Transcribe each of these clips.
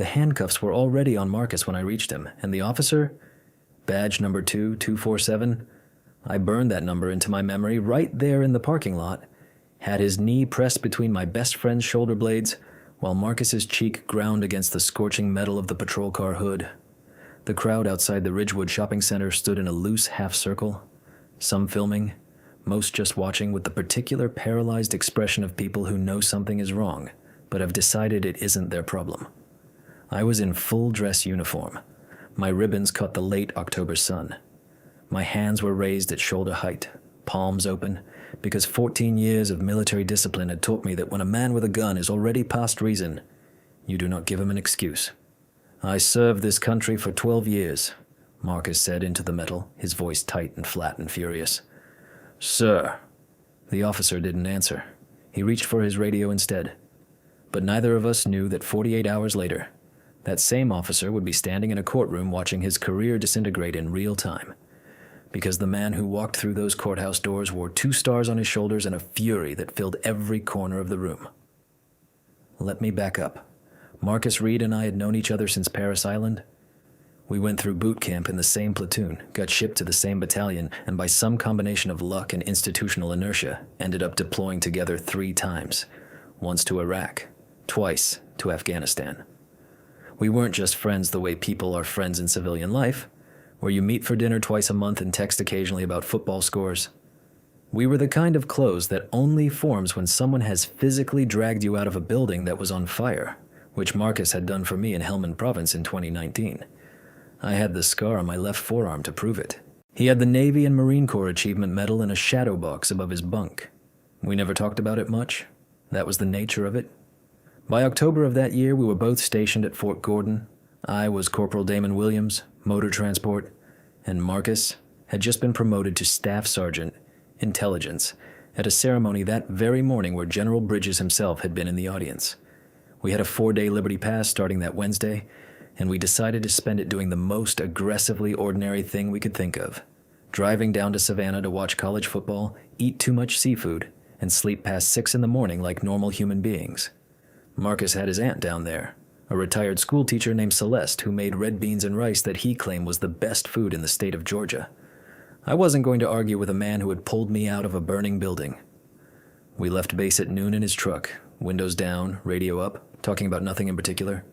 The handcuffs were already on Marcus when I reached him, and the officer, badge number 2247, I burned that number into my memory right there in the parking lot, had his knee pressed between my best friend's shoulder blades, while Marcus's cheek ground against the scorching metal of the patrol car hood. The crowd outside the Ridgewood shopping center stood in a loose half circle, some filming, most just watching with the particular paralyzed expression of people who know something is wrong, but have decided it isn't their problem. I was in full dress uniform. My ribbons caught the late October sun. My hands were raised at shoulder height, palms open, because 14 years of military discipline had taught me that when a man with a gun is already past reason, you do not give him an excuse. I served this country for 12 years, Marcus said into the metal, his voice tight and flat and furious. Sir. The officer didn't answer. He reached for his radio instead. But neither of us knew that 48 hours later, that same officer would be standing in a courtroom watching his career disintegrate in real time. Because the man who walked through those courthouse doors wore 2 stars on his shoulders and a fury that filled every corner of the room. Let me back up. Marcus Reed and I had known each other since Paris Island. We went through boot camp in the same platoon, got shipped to the same battalion, and by some combination of luck and institutional inertia, ended up deploying together 3 times. Once to Iraq, twice to Afghanistan. We weren't just friends the way people are friends in civilian life, where you meet for dinner twice a month and text occasionally about football scores. We were the kind of close that only forms when someone has physically dragged you out of a building that was on fire, which Marcus had done for me in Helmand Province in 2019. I had the scar on my left forearm to prove it. He had the Navy and Marine Corps Achievement Medal in a shadow box above his bunk. We never talked about it much. That was the nature of it. By October of that year, we were both stationed at Fort Gordon. I was Corporal Damon Williams, motor transport, and Marcus had just been promoted to Staff Sergeant, Intelligence, at a ceremony that very morning where General Bridges himself had been in the audience. We had a 4-day Liberty Pass starting that Wednesday, and we decided to spend it doing the most aggressively ordinary thing we could think of, driving down to Savannah to watch college football, eat too much seafood, and sleep past 6 in the morning like normal human beings. Marcus had his aunt down there, a retired school teacher named Celeste who made red beans and rice that he claimed was the best food in the state of Georgia. I wasn't going to argue with a man who had pulled me out of a burning building. We left base at noon in his truck, windows down, radio up, talking about nothing in particular.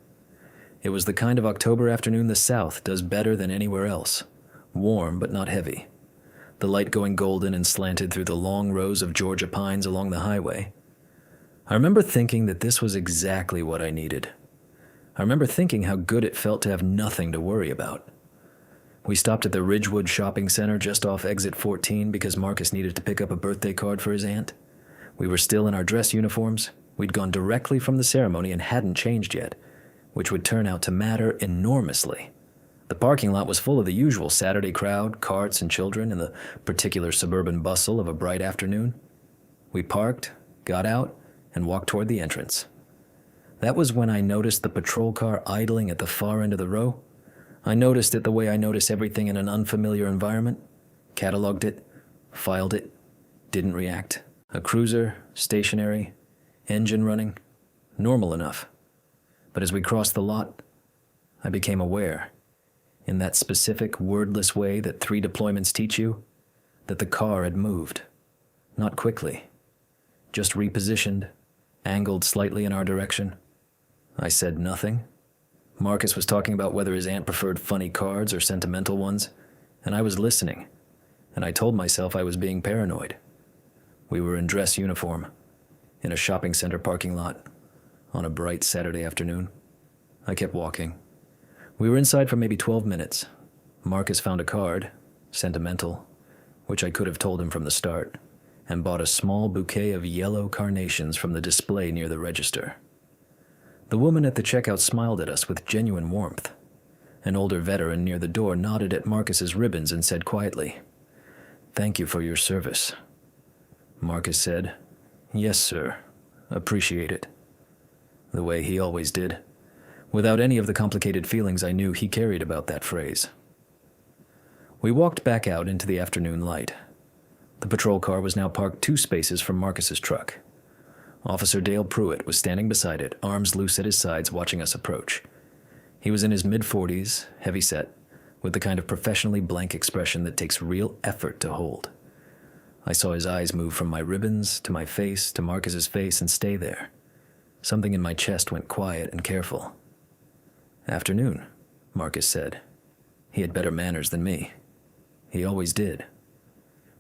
It was the kind of October afternoon the South does better than anywhere else. Warm but not heavy. The light going golden and slanted through the long rows of Georgia pines along the highway. I remember thinking that this was exactly what I needed. I remember thinking how good it felt to have nothing to worry about. We stopped at the Ridgewood Shopping Center just off exit 14 because Marcus needed to pick up a birthday card for his aunt. We were still in our dress uniforms. We'd gone directly from the ceremony and hadn't changed yet, which would turn out to matter enormously. The parking lot was full of the usual Saturday crowd, carts and children, and the particular suburban bustle of a bright afternoon. We parked, got out, and walked toward the entrance. That was when I noticed the patrol car idling at the far end of the row. I noticed it the way I notice everything in an unfamiliar environment, cataloged it, filed it, didn't react. A cruiser, stationary, engine running, normal enough. But as we crossed the lot, I became aware, in that specific wordless way that 3 deployments teach you, that the car had moved. Not quickly, just repositioned, angled slightly in our direction. I said nothing. Marcus was talking about whether his aunt preferred funny cards or sentimental ones, and I was listening, and I told myself I was being paranoid. We were in dress uniform, in a shopping center parking lot, on a bright Saturday afternoon. I kept walking. We were inside for maybe 12 minutes. Marcus found a card, sentimental, which I could have told him from the start, and bought a small bouquet of yellow carnations from the display near the register. The woman at the checkout smiled at us with genuine warmth. An older veteran near the door nodded at Marcus's ribbons and said quietly, "Thank you for your service." Marcus said, "Yes, sir. Appreciate it." The way he always did, without any of the complicated feelings I knew he carried about that phrase. We walked back out into the afternoon light. The patrol car was now parked 2 spaces from Marcus's truck. Officer Dale Pruitt was standing beside it, arms loose at his sides, watching us approach. He was in his mid-40s, heavy-set, with the kind of professionally blank expression that takes real effort to hold. I saw his eyes move from my ribbons to my face to Marcus's face and stay there. Something in my chest went quiet and careful. "Afternoon," Marcus said. He had better manners than me. He always did.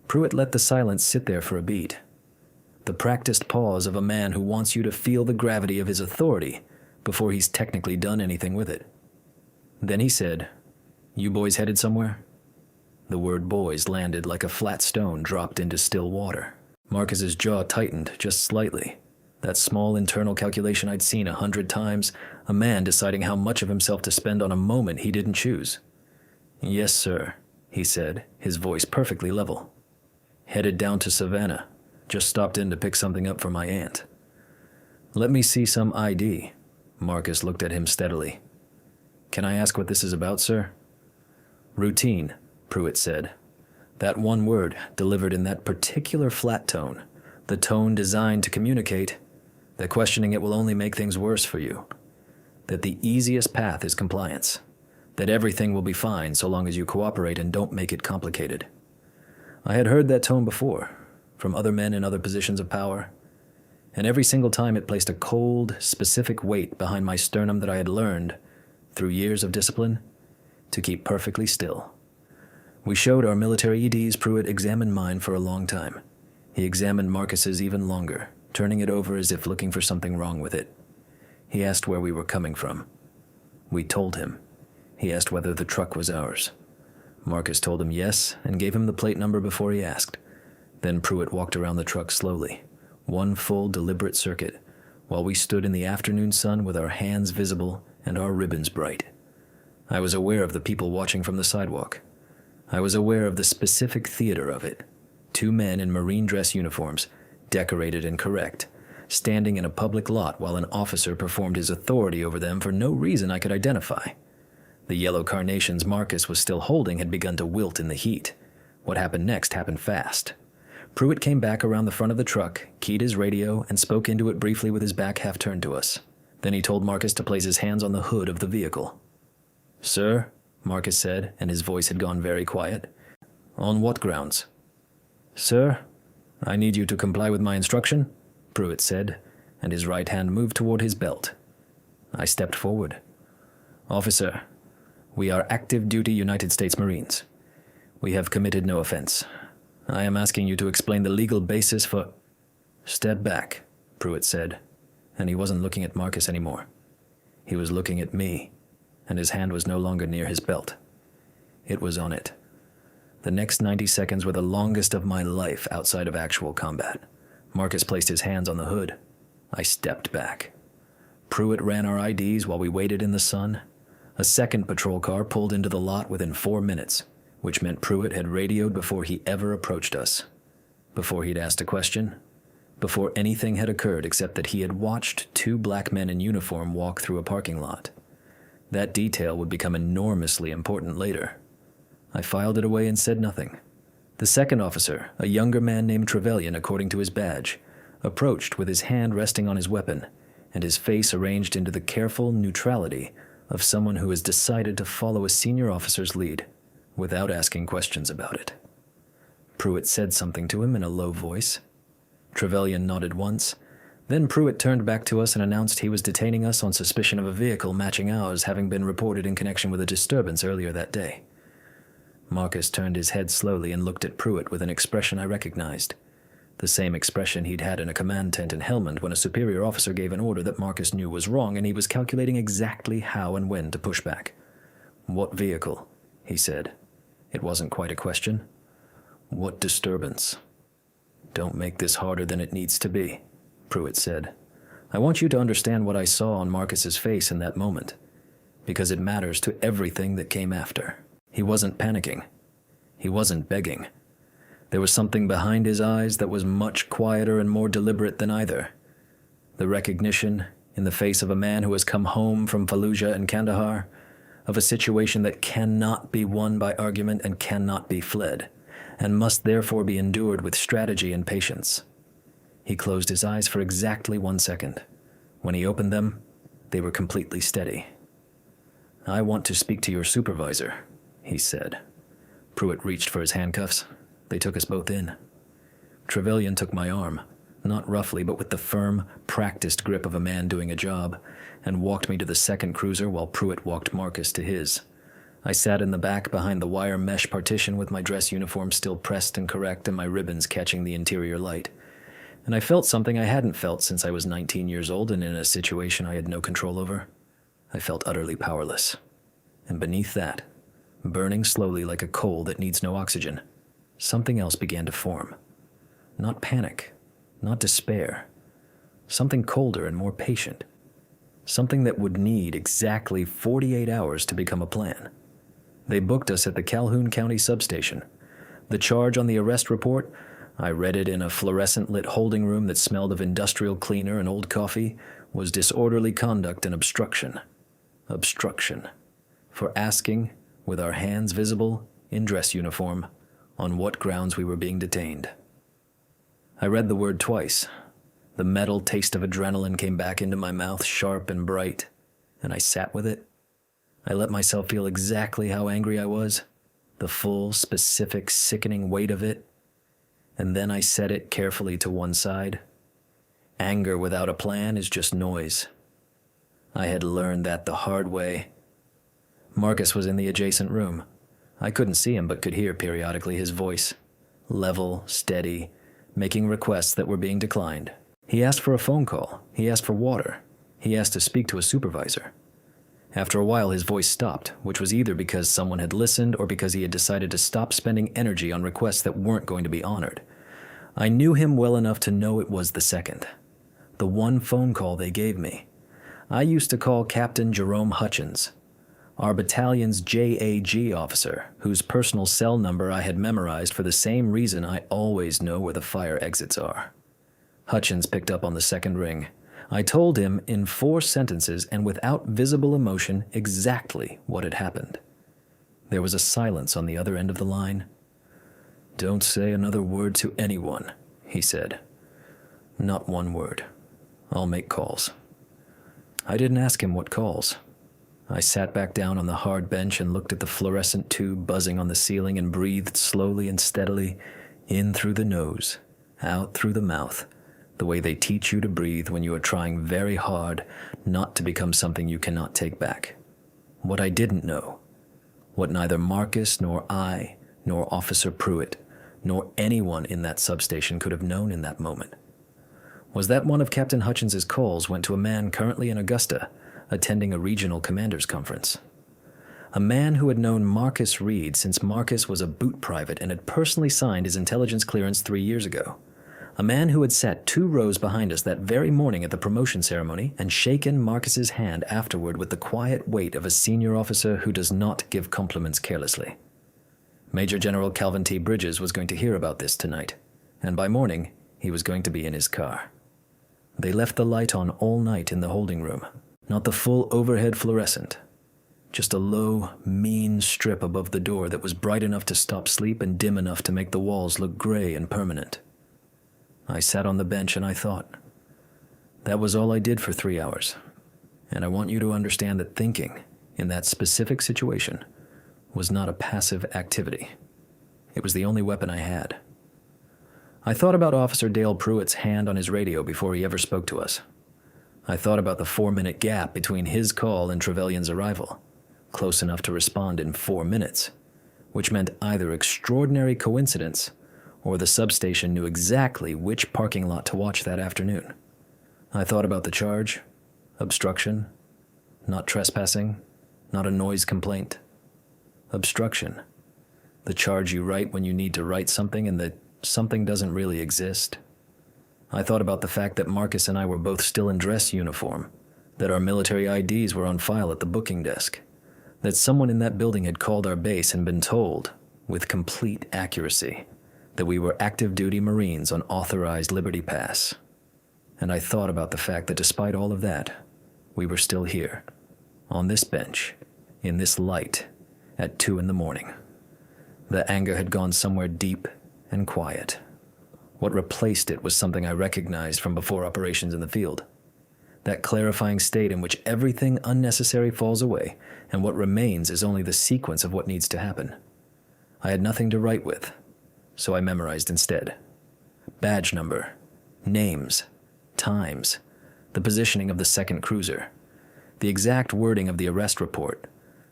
Pruitt let the silence sit there for a beat. The practiced pause of a man who wants you to feel the gravity of his authority before he's technically done anything with it. Then he said, "You boys headed somewhere?" The word boys landed like a flat stone dropped into still water. Marcus's jaw tightened just slightly. That small internal calculation I'd seen 100 times, a man deciding how much of himself to spend on a moment he didn't choose. "Yes, sir," he said, his voice perfectly level. "Headed down to Savannah. Just stopped in to pick something up for my aunt." "Let me see some ID." Marcus looked at him steadily. "Can I ask what this is about, sir?" "Routine," Pruitt said. That one word, delivered in that particular flat tone, the tone designed to communicate that questioning it will only make things worse for you, that the easiest path is compliance, that everything will be fine so long as you cooperate and don't make it complicated. I had heard that tone before, from other men in other positions of power, and every single time it placed a cold, specific weight behind my sternum that I had learned, through years of discipline, to keep perfectly still. We showed our military EDs. Pruitt examined mine for a long time. He examined Marcus's even longer, turning it over as if looking for something wrong with it. He asked where we were coming from. We told him. He asked whether the truck was ours. Marcus told him yes and gave him the plate number before he asked. Then Pruitt walked around the truck slowly, one full deliberate circuit, while we stood in the afternoon sun with our hands visible and our ribbons bright. I was aware of the people watching from the sidewalk. I was aware of the specific theater of it. 2 men in marine dress uniforms, decorated and correct, standing in a public lot while an officer performed his authority over them for no reason I could identify. The yellow carnations Marcus was still holding had begun to wilt in the heat. What happened next happened fast. Pruitt came back around the front of the truck, keyed his radio, and spoke into it briefly with his back half turned to us. Then he told Marcus to place his hands on the hood of the vehicle. "Sir," Marcus said, and his voice had gone very quiet. "On what grounds?" "Sir, I need you to comply with my instruction," Pruitt said, and his right hand moved toward his belt. I stepped forward. "Officer, we are active duty United States Marines. We have committed no offense. I am asking you to explain the legal basis for—" "Step back," Pruitt said, and he wasn't looking at Marcus anymore. He was looking at me, and his hand was no longer near his belt. It was on it. The next 90 seconds were the longest of my life outside of actual combat. Marcus placed his hands on the hood. I stepped back. Pruitt ran our IDs while we waited in the sun. A second patrol car pulled into the lot within 4 minutes, which meant Pruitt had radioed before he ever approached us, before he'd asked a question, before anything had occurred except that he had watched 2 black men in uniform walk through a parking lot. That detail would become enormously important later. I filed it away and said nothing. The second officer, a younger man named Trevelyan according to his badge, approached with his hand resting on his weapon and his face arranged into the careful neutrality of someone who has decided to follow a senior officer's lead without asking questions about it. Pruitt said something to him in a low voice. Trevelyan nodded once. Then Pruitt turned back to us and announced he was detaining us on suspicion of a vehicle matching ours having been reported in connection with a disturbance earlier that day. Marcus turned his head slowly and looked at Pruitt with an expression I recognized. The same expression he'd had in a command tent in Helmand when a superior officer gave an order that Marcus knew was wrong and he was calculating exactly how and when to push back. "What vehicle?" he said. It wasn't quite a question. "What disturbance?" "Don't make this harder than it needs to be," Pruitt said. "I want you to understand what I saw on Marcus's face in that moment, because it matters to everything that came after." He wasn't panicking. He wasn't begging. There was something behind his eyes that was much quieter and more deliberate than either. The recognition, in the face of a man who has come home from Fallujah and Kandahar, of a situation that cannot be won by argument and cannot be fled, and must therefore be endured with strategy and patience. He closed his eyes for exactly 1 second. When he opened them, they were completely steady. "I want to speak to your supervisor," he said. Pruitt reached for his handcuffs. They took us both in. Trevelyan took my arm, not roughly but with the firm, practiced grip of a man doing a job, and walked me to the second cruiser while Pruitt walked Marcus to his. I sat in the back behind the wire mesh partition with my dress uniform still pressed and correct and my ribbons catching the interior light. And I felt something I hadn't felt since I was 19 years old and in a situation I had no control over. I felt utterly powerless. And beneath that, burning slowly like a coal that needs no oxygen, something else began to form. Not panic, not despair. Something colder and more patient. Something that would need exactly 48 hours to become a plan. They booked us at the Calhoun County substation. The charge on the arrest report, I read it in a fluorescent-lit holding room that smelled of industrial cleaner and old coffee, was disorderly conduct and obstruction. Obstruction. For asking, with our hands visible, in dress uniform, on what grounds we were being detained. I read the word twice. The metal taste of adrenaline came back into my mouth, sharp and bright, and I sat with it. I let myself feel exactly how angry I was, the full, specific, sickening weight of it, and then I set it carefully to one side. Anger without a plan is just noise. I had learned that the hard way. Marcus was in the adjacent room. I couldn't see him but could hear periodically his voice, level, steady, making requests that were being declined. He asked for a phone call. He asked for water. He asked to speak to a supervisor. After a while, his voice stopped, which was either because someone had listened or because he had decided to stop spending energy on requests that weren't going to be honored. I knew him well enough to know it was the second. The one phone call they gave me. I used to call Captain Jerome Hutchins, our battalion's JAG officer, whose personal cell number I had memorized for the same reason I always know where the fire exits are. Hutchins picked up on the second ring. I told him in 4 sentences and without visible emotion exactly what had happened. There was a silence on the other end of the line. "Don't say another word to anyone," he said. "Not one word. I'll make calls." I didn't ask him what calls. I sat back down on the hard bench and looked at the fluorescent tube buzzing on the ceiling and breathed slowly and steadily, in through the nose, out through the mouth, the way they teach you to breathe when you are trying very hard not to become something you cannot take back. What I didn't know, what neither Marcus nor I, nor Officer Pruitt, nor anyone in that substation could have known in that moment, was that one of Captain Hutchins's calls went to a man currently in Augusta, attending a regional commanders conference. A man who had known Marcus Reed since Marcus was a boot private and had personally signed his intelligence clearance 3 years ago. A man who had sat 2 rows behind us that very morning at the promotion ceremony and shaken Marcus's hand afterward with the quiet weight of a senior officer who does not give compliments carelessly. Major General Calvin T. Bridges was going to hear about this tonight, and by morning he was going to be in his car. They left the light on all night in the holding room, not the full overhead fluorescent, just a low, mean strip above the door that was bright enough to stop sleep and dim enough to make the walls look gray and permanent. I sat on the bench and I thought. That was all I did for 3 hours. And I want you to understand that thinking, in that specific situation, was not a passive activity. It was the only weapon I had. I thought about Officer Dale Pruitt's hand on his radio before he ever spoke to us. I thought about the 4-minute gap between his call and Trevelyan's arrival, close enough to respond in 4 minutes, which meant either extraordinary coincidence or the substation knew exactly which parking lot to watch that afternoon. I thought about the charge, obstruction, not trespassing, not a noise complaint. Obstruction, the charge you write when you need to write something and that something doesn't really exist. I thought about the fact that Marcus and I were both still in dress uniform, that our military IDs were on file at the booking desk, that someone in that building had called our base and been told, with complete accuracy, that we were active duty Marines on authorized Liberty Pass. And I thought about the fact that despite all of that, we were still here, on this bench, in this light, at 2 a.m. The anger had gone somewhere deep and quiet. What replaced it was something I recognized from before operations in the field. that clarifying state in which everything unnecessary falls away and what remains is only the sequence of what needs to happen. I had nothing to write with, so I memorized instead. Badge number, names, times, the positioning of the second cruiser, the exact wording of the arrest report,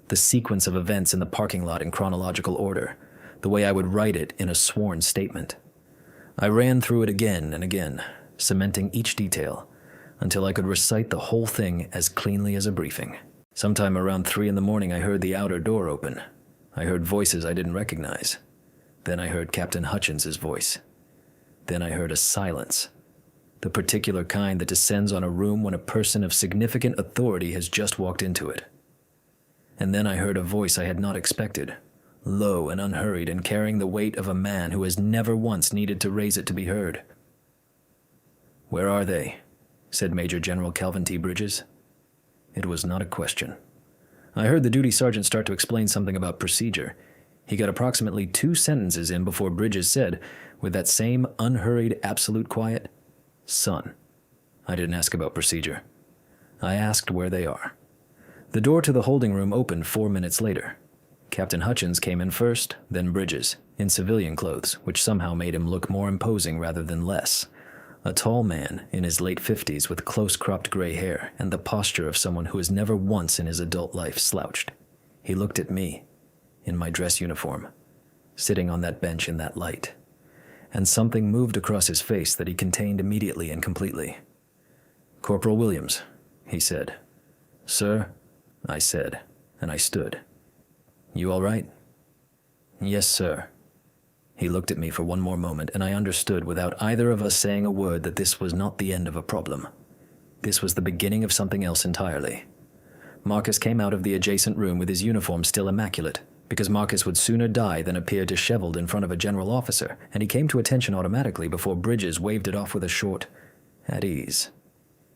the sequence of events in the parking lot in chronological order, the way I would write it in a sworn statement. I ran through it again and again, cementing each detail, until I could recite the whole thing as cleanly as a briefing. Sometime around 3 in the morning, I heard the outer door open. I heard voices I didn't recognize. Then I heard Captain Hutchins's voice. Then I heard a silence, the particular kind that descends on a room when a person of significant authority has just walked into it. And then I heard a voice I had not expected, low and unhurried and carrying the weight of a man who has never once needed to raise it to be heard. "Where are they?" said Major General Calvin T. Bridges. It was not a question. I heard the duty sergeant start to explain something about procedure. He got approximately 2 sentences in before Bridges said, with that same unhurried, absolute quiet, "Son, I didn't ask about procedure. I asked where they are." The door to the holding room opened 4 minutes later. Captain Hutchins came in first, then Bridges, in civilian clothes, which somehow made him look more imposing rather than less. A tall man in his late 50s with close-cropped gray hair and the posture of someone who has never once in his adult life slouched. He looked at me, in my dress uniform, sitting on that bench in that light, and something moved across his face that he contained immediately and completely. "Corporal Williams," he said. "Sir," I said, and I stood. "You all right?" "Yes, sir." He looked at me for one more moment, and I understood without either of us saying a word that this was not the end of a problem. This was the beginning of something else entirely. Marcus came out of the adjacent room with his uniform still immaculate, because Marcus would sooner die than appear disheveled in front of a general officer, and he came to attention automatically before Bridges waved it off with a short, "At ease."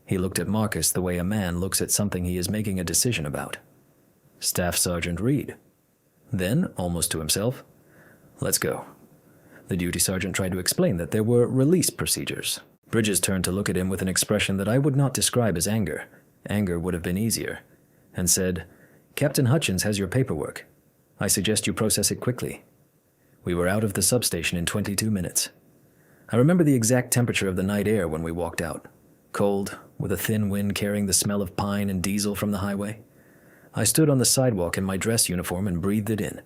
He looked at Marcus the way a man looks at something he is making a decision about. "Staff Sergeant Reed." Then, almost to himself, "Let's go." The duty sergeant tried to explain that there were release procedures. Bridges turned to look at him with an expression that I would not describe as anger. Anger would have been easier. And said, "Captain Hutchins has your paperwork. I suggest you process it quickly." We were out of the substation in 22 minutes. I remember the exact temperature of the night air when we walked out. Cold, with a thin wind carrying the smell of pine and diesel from the highway. I stood on the sidewalk in my dress uniform and breathed it in.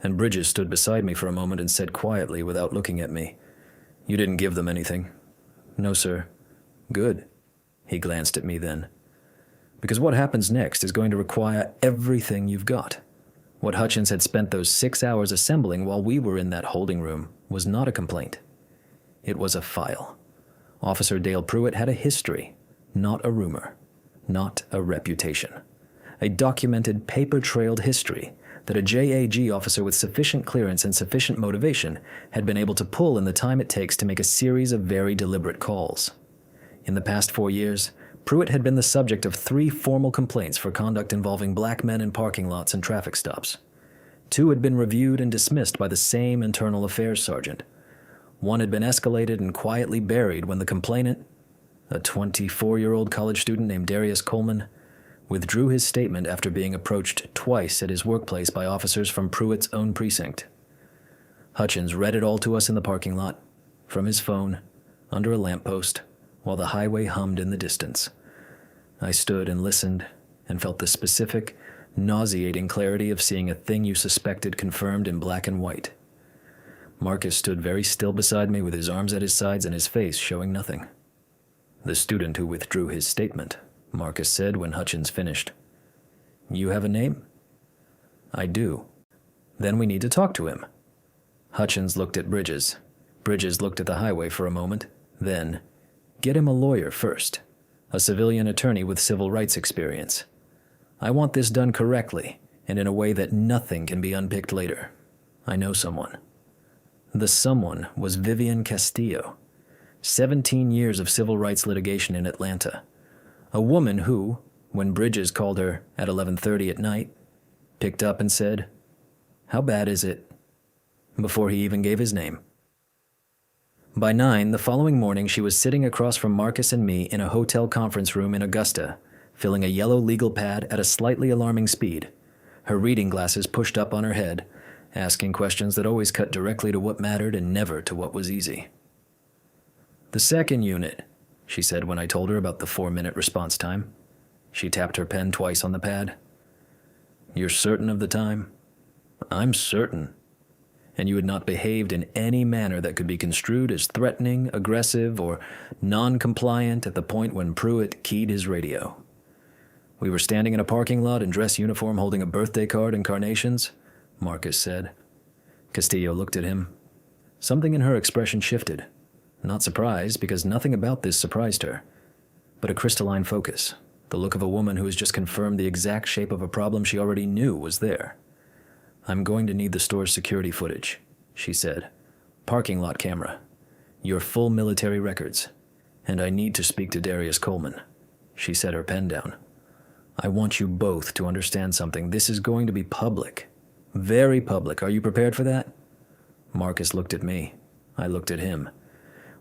And Bridges stood beside me for a moment and said quietly, without looking at me, "You didn't give them anything." "No, sir." "Good." He glanced at me then. "Because what happens next is going to require everything you've got." What Hutchins had spent those 6 hours assembling while we were in that holding room was not a complaint. It was a file. Officer Dale Pruitt had a history, not a rumor, not a reputation. A documented, paper-trailed history that a JAG officer with sufficient clearance and sufficient motivation had been able to pull in the time it takes to make a series of very deliberate calls. In the past 4 years, Pruitt had been the subject of 3 formal complaints for conduct involving black men in parking lots and traffic stops. 2 had been reviewed and dismissed by the same internal affairs sergeant. 1 had been escalated and quietly buried when the complainant, a 24-year-old college student named Darius Coleman, withdrew his statement after being approached twice at his workplace by officers from Pruitt's own precinct. Hutchins read it all to us in the parking lot, from his phone, under a lamppost, while the highway hummed in the distance. I stood and listened and felt the specific, nauseating clarity of seeing a thing you suspected confirmed in black and white. Marcus stood very still beside me with his arms at his sides and his face showing nothing. "The student who withdrew his statement," Marcus said when Hutchins finished. "You have a name?" "I do." "Then we need to talk to him." Hutchins looked at Bridges. Bridges looked at the highway for a moment. Then, "Get him a lawyer first. A civilian attorney with civil rights experience. I want this done correctly and in a way that nothing can be unpicked later. I know someone." The someone was Vivian Castillo. 17 years of civil rights litigation in Atlanta. A woman who, when Bridges called her at 11:30 at night, picked up and said, "How bad is it?" before he even gave his name. By 9 the following morning, she was sitting across from Marcus and me in a hotel conference room in Augusta, filling a yellow legal pad at a slightly alarming speed, her reading glasses pushed up on her head, asking questions that always cut directly to what mattered and never to what was easy. "The second unit," she said when I told her about the 4-minute response time. She tapped her pen twice on the pad. "You're certain of the time?" "I'm certain." "And you had not behaved in any manner that could be construed as threatening, aggressive, or non-compliant at the point when Pruitt keyed his radio?" "We were standing in a parking lot in dress uniform holding a birthday card and carnations," Marcus said. Castillo looked at him. Something in her expression shifted. Not surprised, because nothing about this surprised her, but a crystalline focus, the look of a woman who has just confirmed the exact shape of a problem she already knew was there. "I'm going to need the store's security footage," she said. "Parking lot camera. Your full military records. And I need to speak to Darius Coleman." She set her pen down. "I want you both to understand something. This is going to be public. Very public. Are you prepared for that?" Marcus looked at me. I looked at him.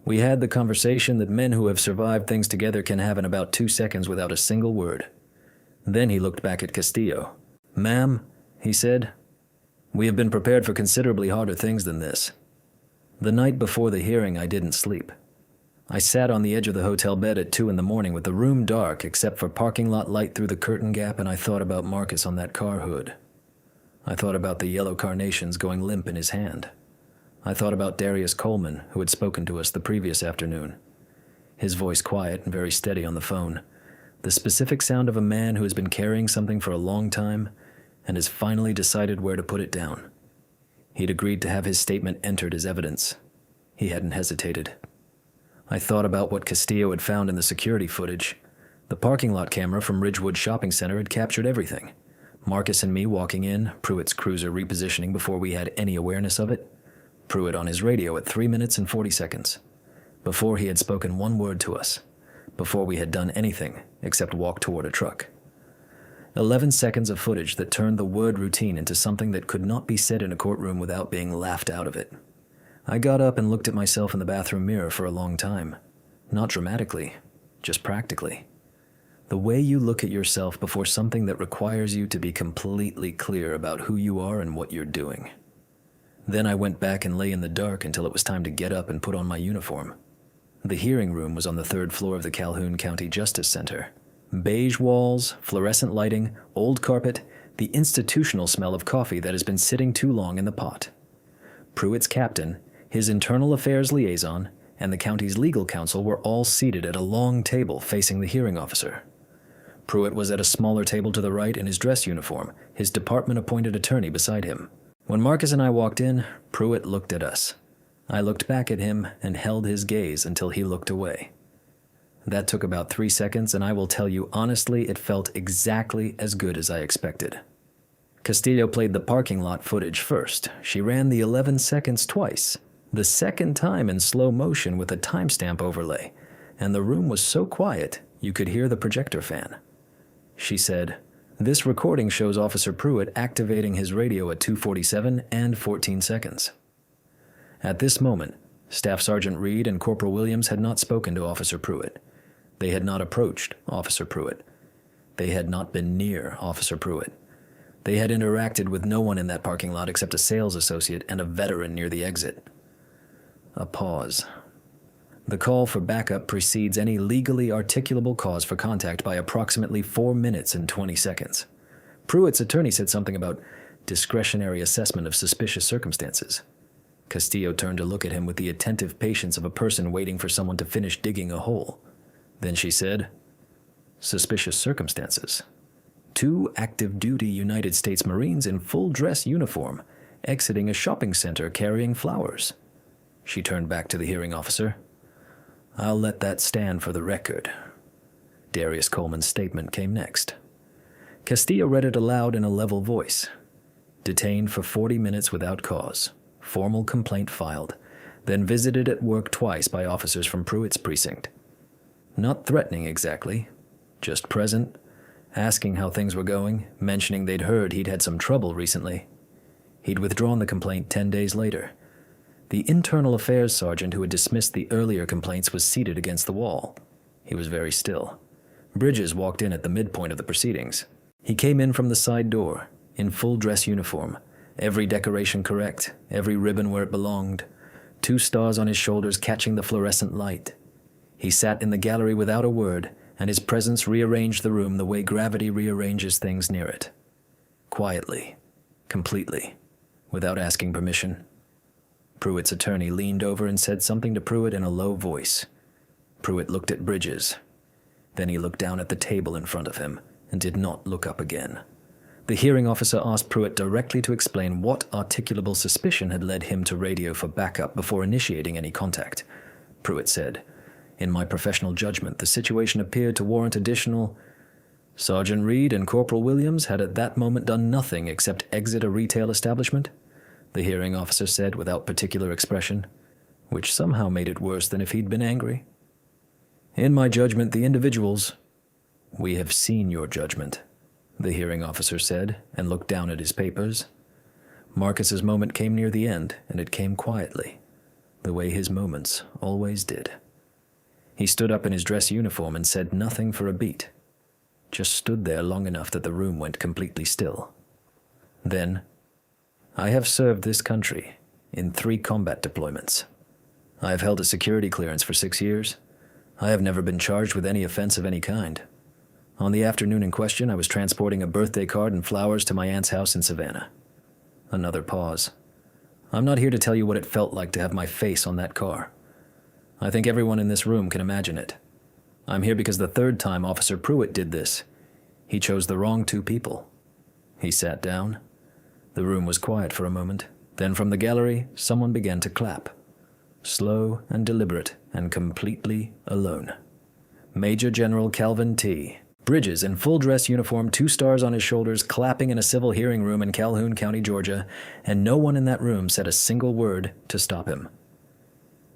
We had the conversation that men who have survived things together can have in about 2 seconds without a single word. Then he looked back at Castillo. "Ma'am," he said, "we have been prepared for considerably harder things than this. The night before the hearing, I didn't sleep. I sat on the edge of the hotel bed at 2 a.m. with the room dark except for parking lot light through the curtain gap, and I thought about Marcus on that car hood. I thought about the yellow carnations going limp in his hand. I thought about Darius Coleman, who had spoken to us the previous afternoon. His voice quiet and very steady on the phone. The specific sound of a man who has been carrying something for a long time and has finally decided where to put it down. He'd agreed to have his statement entered as evidence. He hadn't hesitated. I thought about what Castillo had found in the security footage. The parking lot camera from Ridgewood Shopping Center had captured everything. Marcus and me walking in, Pruitt's cruiser repositioning before we had any awareness of it, Pruitt on his radio at 3 minutes and 40 seconds, before he had spoken one word to us, before we had done anything except walk toward a truck. 11 seconds of footage that turned the word routine into something that could not be said in a courtroom without being laughed out of it. I got up and looked at myself in the bathroom mirror for a long time. Not dramatically, just practically. The way you look at yourself before something that requires you to be completely clear about who you are and what you're doing. Then I went back and lay in the dark until it was time to get up and put on my uniform. The hearing room was on the 3rd floor of the Calhoun County Justice Center. Beige walls, fluorescent lighting, old carpet, the institutional smell of coffee that has been sitting too long in the pot. Pruitt's captain, his internal affairs liaison, and the county's legal counsel were all seated at a long table facing the hearing officer. Pruitt was at a smaller table to the right in his dress uniform, his department-appointed attorney beside him. When Marcus and I walked in, Pruitt looked at us. I looked back at him and held his gaze until he looked away. That took about 3 seconds, and I will tell you honestly, it felt exactly as good as I expected. Castillo played the parking lot footage first. She ran the 11 seconds twice, the second time in slow motion with a timestamp overlay, and the room was so quiet you could hear the projector fan. She said, "This recording shows Officer Pruitt activating his radio at 2:47 and 14 seconds. At this moment, Staff Sergeant Reed and Corporal Williams had not spoken to Officer Pruitt. They had not approached Officer Pruitt. They had not been near Officer Pruitt. They had interacted with no one in that parking lot except a sales associate and a veteran near the exit. A pause. The call for backup precedes any legally articulable cause for contact by approximately 4 minutes and 20 seconds. Pruitt's attorney said something about discretionary assessment of suspicious circumstances. Castillo turned to look at him with the attentive patience of a person waiting for someone to finish digging a hole. Then she said, "Suspicious circumstances. 2 active-duty United States Marines in full dress uniform, exiting a shopping center carrying flowers." She turned back to the hearing officer. "I'll let that stand for the record." Darius Coleman's statement came next. Castillo read it aloud in a level voice. "Detained for 40 minutes without cause. Formal complaint filed. Then visited at work twice by officers from Pruitt's precinct. Not threatening exactly, just present, asking how things were going, mentioning they'd heard he'd had some trouble recently. He'd withdrawn the complaint 10 days later. The internal affairs sergeant who had dismissed the earlier complaints was seated against the wall. He was very still. Bridges walked in at the midpoint of the proceedings. He came in from the side door, in full dress uniform, every decoration correct, every ribbon where it belonged, 2 stars on his shoulders catching the fluorescent light. He sat in the gallery without a word, and his presence rearranged the room the way gravity rearranges things near it. Quietly, completely, without asking permission. Pruitt's attorney leaned over and said something to Pruitt in a low voice. Pruitt looked at Bridges. Then he looked down at the table in front of him and did not look up again. The hearing officer asked Pruitt directly to explain what articulable suspicion had led him to radio for backup before initiating any contact. Pruitt said, "In my professional judgment, the situation appeared to warrant additional..." Sergeant Reed and Corporal Williams had at that moment done nothing except exit a retail establishment, the hearing officer said without particular expression, which somehow made it worse than if he'd been angry. "In my judgment, the individuals..." "We have seen your judgment," the hearing officer said, and looked down at his papers. Marcus's moment came near the end, and it came quietly, the way his moments always did. He stood up in his dress uniform and said nothing for a beat, just stood there long enough that the room went completely still. Then, "I have served this country in 3 combat deployments. I have held a security clearance for 6 years. I have never been charged with any offense of any kind. On the afternoon in question, I was transporting a birthday card and flowers to my aunt's house in Savannah." Another pause. "I'm not here to tell you what it felt like to have my face on that car. I think everyone in this room can imagine it. I'm here because the 3rd time Officer Pruitt did this, he chose the wrong 2 people." He sat down. The room was quiet for a moment. Then from the gallery, someone began to clap. Slow and deliberate and completely alone. Major General Calvin T. Bridges in full dress uniform, 2 stars on his shoulders, clapping in a civil hearing room in Calhoun County, Georgia, and no one in that room said a single word to stop him.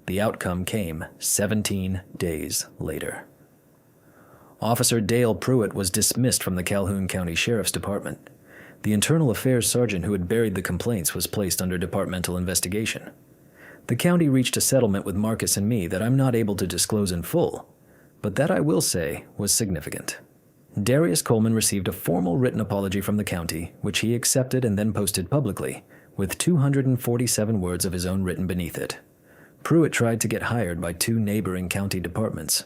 The outcome came 17 days later. Officer Dale Pruitt was dismissed from the Calhoun County Sheriff's Department. The internal affairs sergeant who had buried the complaints was placed under departmental investigation. The county reached a settlement with Marcus and me that I'm not able to disclose in full, but that I will say was significant. Darius Coleman received a formal written apology from the county, which he accepted and then posted publicly, with 247 words of his own written beneath it. Pruitt tried to get hired by 2 neighboring county departments.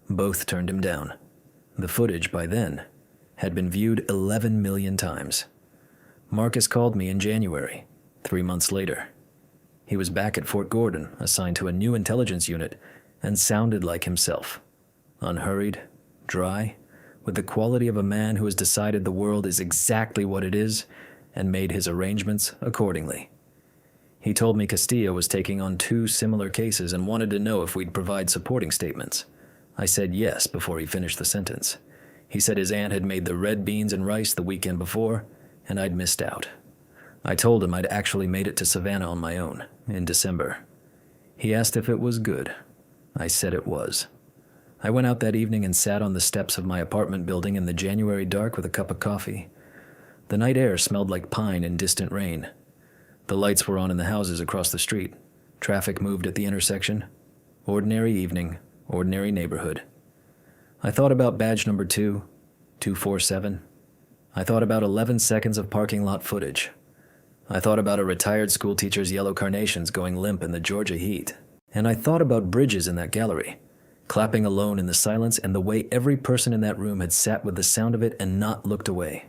Both turned him down. The footage, by then, had been viewed 11 million times. Marcus called me in January, 3 months later. He was back at Fort Gordon, assigned to a new intelligence unit, and sounded like himself. Unhurried, dry, with the quality of a man who has decided the world is exactly what it is and made his arrangements accordingly. He told me Castillo was taking on 2 similar cases and wanted to know if we'd provide supporting statements. I said yes before he finished the sentence. He said his aunt had made the red beans and rice the weekend before, and I'd missed out. I told him I'd actually made it to Savannah on my own, in December. He asked if it was good. I said it was. I went out that evening and sat on the steps of my apartment building in the January dark with a cup of coffee. The night air smelled like pine and distant rain. The lights were on in the houses across the street. Traffic moved at the intersection. Ordinary evening, ordinary neighborhood. I thought about badge number 247. I thought about 11 seconds of parking lot footage. I thought about a retired schoolteacher's yellow carnations going limp in the Georgia heat. And I thought about Bridges in that gallery, clapping alone in the silence, and the way every person in that room had sat with the sound of it and not looked away.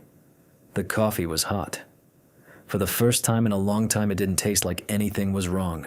The coffee was hot. For the first time in a long time, it didn't taste like anything was wrong.